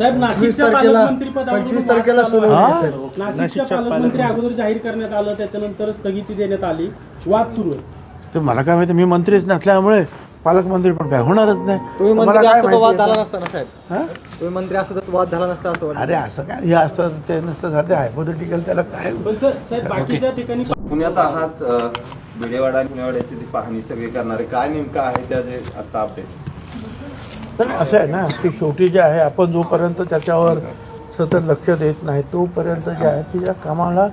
साहेब, 25 तारखेला सोडवली. नाशिकच्या पालकमंत्री अगोदर जाहीर करण्यात आलं, त्याच्यानंतर स्थगिती देण्यात आली, वाद सुरू आहे. ते मला काय माहिती, मी मंत्रीच नसल्यामुळे पालकमंत्री पण काय होणारच नाही. तुम्ही मला मंत्री काय असता वाद झाला माहिती. नसता ना साहेब, तुम्ही मंत्री असता तर वाद झाला नसता असं वाटतं. अरे असं काय, हे असतं ते नसतं, साधे हायपोथेटिकल, त्याला काय. पण सर, साहेब बाकीच्या ठिकाणी पुण्यात आहात, भिडेवाडा आणि पुणेवाड्याची ती पाहणी सगळी करणारे, काय नेमकं आहे त्याचे आता अपडेट? तर असं आहे ना की शेवटी जे आहे, आपण जोपर्यंत त्याच्यावर सतत लक्ष देत नाही तोपर्यंत जे आहे की या कामाला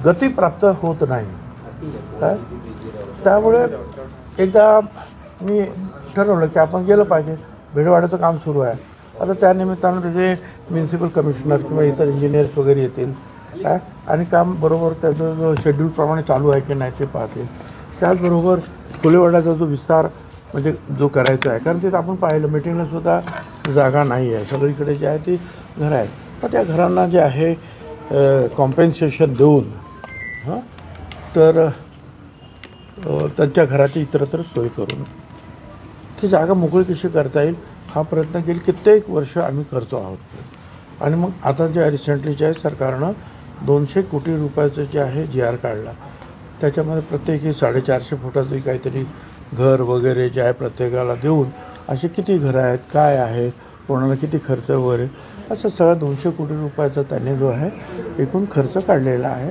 गती प्राप्त होत नाही. काय त्यामुळे एकदा मी ठरवलं की आपण गेलं पाहिजे. भिडेवाड्याचं काम सुरू आहे आता, त्यानिमित्तानं त्याचे म्युन्सिपल कमिशनर किंवा इतर इंजिनियर्स वगैरे येतील काय, आणि काम बरोबर त्याचं जो शेड्यूलप्रमाणे चालू आहे की नाही ते पाहतील. त्याचबरोबर फुलेवाड्याचा जो विस्तार म्हणजे जो करायचा आहे, कारण तिथं आपण पाहिलं मीटिंगला सुद्धा जागा नाही आहे, सगळीकडे जे आहे ती घरं आहेत. तर त्या घरांना जे आहे कॉम्पेन्सेशन देऊन तर त्यांच्या घराची इतरत्र सोय करून ती जागा मोकळी कशी करता येईल हा प्रयत्न गेली कित्येक वर्ष आम्ही करतो आहोत. आणि मग आता जे रिसेंटली जे आहे सरकारनं 200 कोटी रुपयाचं जे आहे GR काढला, त्याच्यामध्ये प्रत्येकी 450 फुटाचं काहीतरी घर वगैरे जे आहे प्रत्येकाला देऊन असे किती घरं आहेत, काय आहे, कोणाला किती खर्च वगैरे, असं सगळा 200 कोटी रुपयाचा त्याने जो आहे एकूण खर्च काढलेला आहे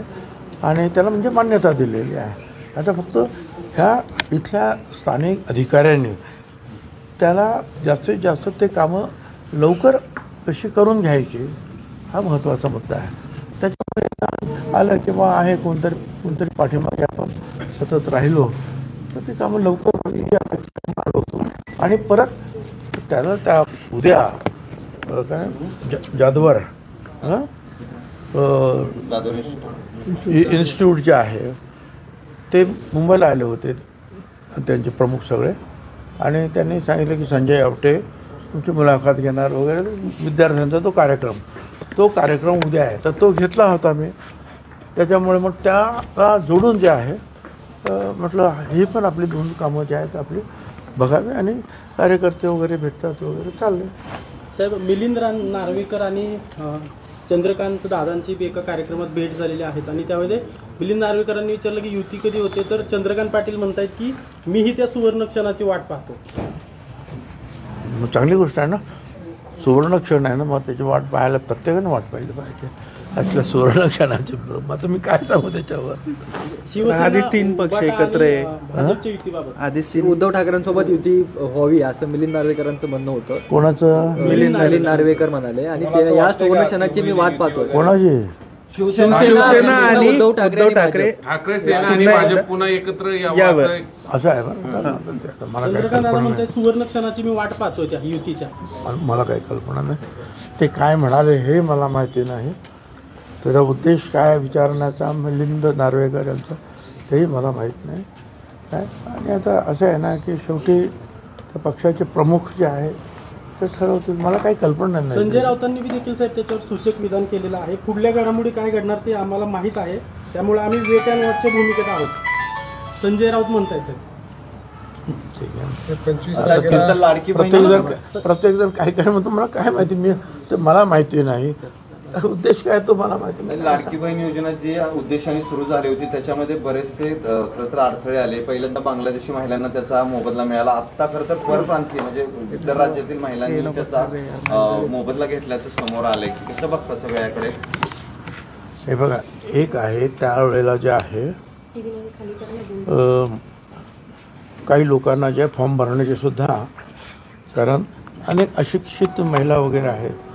आणि त्याला म्हणजे मान्यता दिलेली आहे. आता फक्त ह्या इथल्या स्थानिक अधिकाऱ्यांनी त्याला जास्तीत जास्त ते कामं लवकर कशी करून घ्यायची हा महत्त्वाचा मुद्दा आहे. त्याच्यामुळे आलं किंवा आहे कोणतरी पाठीमागे आपण सतत राहिलो तर ते कामं लवकर होतो. आणि परत त्याला त्या उद्या काय जाधवर इन्स्टिट्यूट जे आहे ते मुंबईला आले होते त्यांचे प्रमुख सगळे, आणि त्यांनी सांगितलं की संजय आवटे तुमची मुलाखत घेणार वगैरे विद्यार्थ्यांचा तो कार्यक्रम उद्या आहे. तर तो घेतला होता मी. त्याच्यामुळे मग त्याला जोडून जे आहे म्हटलं ही पण आपली 2 कामं जे आहेत आपली बघावी आणि कार्यकर्ते वगैरे भेटतात वगैरे चालले. साहेब, मिलिंद नार्वेकर आणि चंद्रकांत दादांची एका कार्यक्रमात भेट झालेली आहेत आणि त्यामध्ये मिलिंद नार्वेकरांनी विचारलं की युती कधी होते, तर चंद्रकांत पाटील म्हणतायत की मीही त्या सुवर्ण क्षणाची वाट पाहतो. मग चांगली गोष्ट आहे ना, सुवर्ण क्षण आहे ना, मग त्याची वाट पाहायला प्रत्येकाने वाट पाहिली पाहिजे. असल्या सुवर्ण क्षणाची मग तुम्ही काय सांगू त्याच्यावर. आधीच 3 पक्ष एकत्र आहे, आधीच 3 उद्धव ठाकरेंसोबत युती व्हावी असं मिलिंद नार्वेकरांचं म्हणणं होतं. कोणाचं? मिलिंद नार्वेकर म्हणाले आणि या सुवर्ण क्षणाची मी वाट पाहतो. कोणाची? शिवसेना आणि उद्धव ठाकरे सेना आणि भाजप पुन्हा एकत्र यावं असं आहे बरं. मला काही कल्पना नाही, सुवर्ण क्षणाची मी वाट पाहतोय त्या युतीच्या. मला काही कल्पना नाही ते काय म्हणाले हे मला माहिती नाही. त्याचा उद्देश काय विचारण्याचा मिलिंद नार्वेकर यांचा तेही मला माहीत नाही काय. आणि आता असं आहे ना की शेवटी त्या पक्षाचे प्रमुख जे आहे ते ठरवतील, मला काही कल्पना नाही. संजय राऊतांनी देखील साहेब त्याच्यावर सूचक विधान केलेलं आहे. पुढल्या घडामोडी काय घडणार ते आम्हाला माहीत आहे, त्यामुळे आम्ही वेट अँड वॉचच्या भूमिकेत आहोत, संजय राऊत म्हणताय साहेब. ठीक आहे, प्रत्येक जण काय काय म्हणतो मला काय माहिती, मी ते मला माहिती नाही. उद्देश काय तो मला माहिती नाही. लाडकी बहीण योजना जी उद्देशाने सुरू झाली होती त्याच्यामध्ये बरेचसे खरं तर अडथळे आले. पहिल्यांदा बांगलादेशी महिलांना त्याचा मोबदला मिळाला. आता खरं तर परप्रांतीय म्हणजे इतर राज्यातील महिलांनी त्याचा मोबदला घेतल्याचं समोर आलंय. कसं बघता सगळ्याकडे? हे बघा, एक आहे त्यावेळेला जे आहे काही लोकांना जे फॉर्म भरण्याचे सुद्धा, कारण अनेक अशिक्षित महिला वगैरे आहेत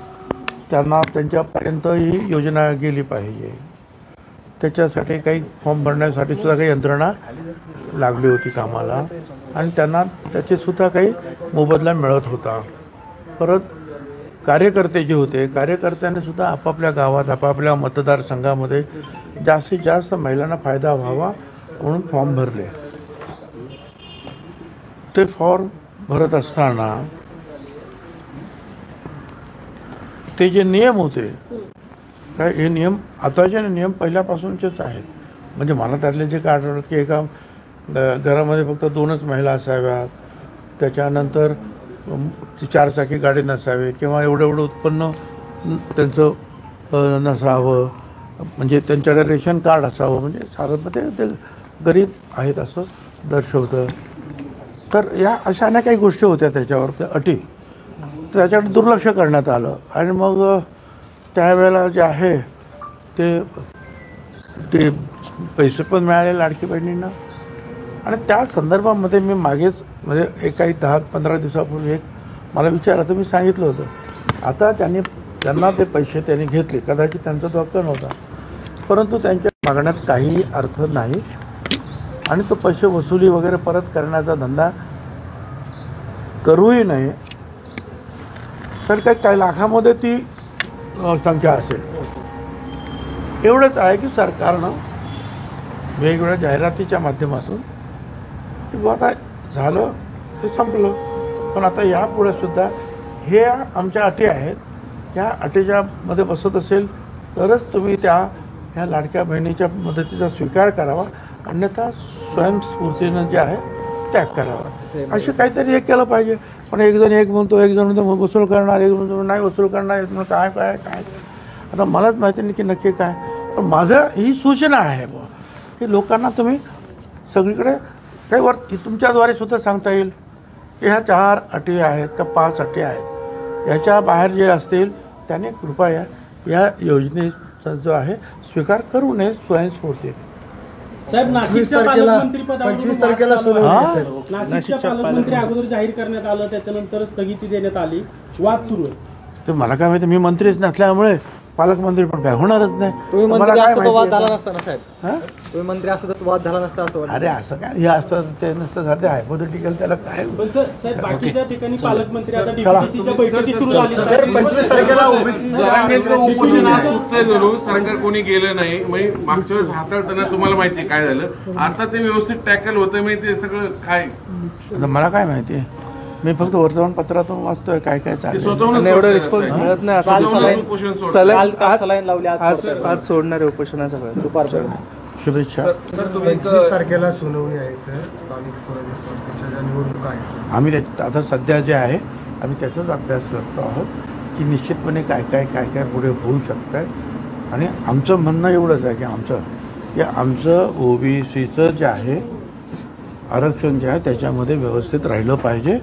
त्यांना त्यांच्यापर्यंत ही योजना गेली पाहिजे. त्याच्यासाठी काही फॉर्म भरण्यासाठी सुद्धा काही यंत्रणा लागली होती कामाला आणि त्यांना त्याचे सुद्धा काही मोबदला मिळत होता. परत कार्यकर्ते जे होते, कार्यकर्त्यांनी सुद्धा आपापल्या गावात आपापल्या मतदारसंघामध्ये जास्तीत जास्त महिलांना फायदा व्हावा म्हणून फॉर्म भरले. ते फॉर्म भरत असताना ते जे नियम होते काय, हे नियम आताचे नियम पहिल्यापासूनचेच आहेत. म्हणजे मला त्यातले जे काय आठवलं की एका घरामध्ये फक्त 2च महिला असाव्यात, त्याच्यानंतर चारचाकी गाडी नसावी किंवा एवढं उत्पन्न त्यांचं नसावं, म्हणजे त्यांच्याकडे रेशन कार्ड असावं, म्हणजे सारं ते गरीब आहेत असं दर्शवतं. तर या अशा अनेक काही गोष्टी होत्या त्याच्यावर, त्या अटी, त्याच्याकडे दुर्लक्ष करण्यात आलं. आणि मग त्यावेळेला जे आहे ते पैसे पण मिळाले लाडकी बहिणींना. आणि त्या संदर्भामध्ये मी मागेच म्हणजे काही 10-15 दिवसापूर्वी मला विचारलं तर मी सांगितलं होतं, आता त्यांना ते पैसे त्यांनी घेतले, कदाचित त्यांचा तो हक्क नव्हता, परंतु त्यांच्या मागण्यात काहीही अर्थ नाही आणि तो पैसे वसुली वगैरे परत करण्याचा धंदा करूही नये. तर काही लाखामध्ये ती संख्या असेल. एवढंच आहे की सरकारनं वेगवेगळ्या जाहिरातीच्या माध्यमातून की बाबा झालं ते संपलं, पण आता यापुढे सुद्धा हे आमच्या अटी आहेत, ह्या अटीच्या मध्ये बसत असेल तरच तुम्ही ह्या लाडक्या बहिणीच्या मदतीचा स्वीकार करावा, अन्यथा स्वयंस्फूर्तीनं जे आहे त्याग करावा. असे काहीतरी एक केलं पाहिजे. पण एक जण एक म्हणतो, एक जण वसूल करणार, एक जण नाही वसूल करणार, एक काय काय काय आता मलाच माहिती नाही की नक्की काय. पण माझं ही सूचना आहे बुवा की लोकांना तुम्ही सगळीकडे काही तुमच्याद्वारे सुद्धा सांगता येईल की ह्या 4 अटी आहेत का 5 अटी आहेत, याच्या बाहेर जे असतील त्याने कृपया या योजनेचा जो आहे स्वीकार करू नये स्वयंस्फूर्ती. साहेब, नाशिकच्या पालकमंत्रीपदावरून 25 तारखेला सुनावणी आहे साहेब. नाशिकच्या पालकमंत्री अगोदर जाहीर करण्यात आलं, त्याच्यानंतर स्थगिती देण्यात आली, वाद सुरू आहे. तर मला काय माहिती, मी मंत्रीच नसल्यामुळे पालकमंत्री पण काय होणारच नाही. तुम्ही मला मंत्री काय असता तो वाद माहिती झाला नसता ना साहेब, तुम्ही मंत्री असता तर वाद झाला नसता असं वाटतं. अरे असं काय हे असतं ते नसतं, सध्या हायपोथेटिकल त्याला काय. पण सर साहेब, बाकीच्या ठिकाणी पालकमंत्री आता डीपीसीच्या बैठकी सुरू झाली. साहेब 25 तारखेला ओबीसी जरांगेचं उपोषण आज सुटलंय जणू, सरकार कोणी गेलं नाही. मग मागच्या वेळेस हाताळताना तुम्हाला माहिती काय झालं, आता ते व्यवस्थित टॅकल होतं, मग ते सगळं काय आता मला काय माहिती, मी फक्त वर्तमानपत्रातून वाचतोय काय काय ते चाललंय. स्वतःहून एवढं रिस्पॉन्स मिळत नाही असं दिसलंय. उपोषण सोडलं. सलाईन लावली आज सोडणार आहे उपोषणाचं दुपारपर्यंत. शुभेच्छा. 25 तारखेला सुनावणी आहे सर. स्थानिक स्वराज्य संस्थेच्या ज्या निवडणुका आहेत आम्ही आता सध्या जे आहे आम्ही त्याचाच अभ्यास करतो आहोत की निश्चितपणे काय काय पुढे होऊ शकतं. आणि आमचं म्हणणं एवढंच आहे की आमचं ओबीसीचं जे आहे आरक्षण जे आहे त्याच्यामध्ये व्यवस्थित राहिलं पाहिजे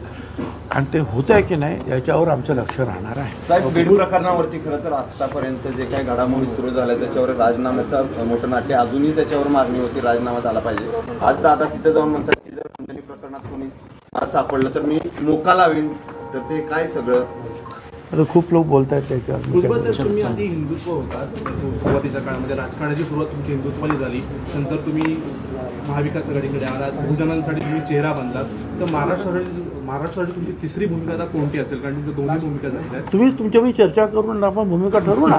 आणि ते होत आहे की नाही याच्यावर आमचं लक्ष राहणार आहे. साहेब, बीड प्रकरणावरती खरं तर आतापर्यंत जे काही घडामोडी सुरू झाल्या त्याच्यावर राजीनाम्याचं मोठं नाट्य, अजूनही त्याच्यावर मागणी होती राजीनामा झाला पाहिजे. आज दादा तिथं जाऊन म्हणतात की जर खंडणी प्रकरणात कोणी सापडलं तर मी मोका लावीन, तर ते काय सगळं आता खूप लोक बोलत आहेत त्याच्यावर. तुम्ही आधी हिंदुत्व होतात, सुरुवातीच्या काळामध्ये राजकारणाची सुरुवात तुमची हिंदुत्वाने झाली, नंतर तुम्ही महाविकास आघाडीकडे आलात, बहुजनांसाठी तुम्ही चेहरा बांधलात. तर महाराष्ट्रासाठी तुमची तिसरी भूमिका आता कोणती असेल, कारण तुमच्या दोन्ही भूमिका झाल्या आहेत. तुम्ही तुमच्याशी चर्चा करून आपण भूमिका ठरवू ना.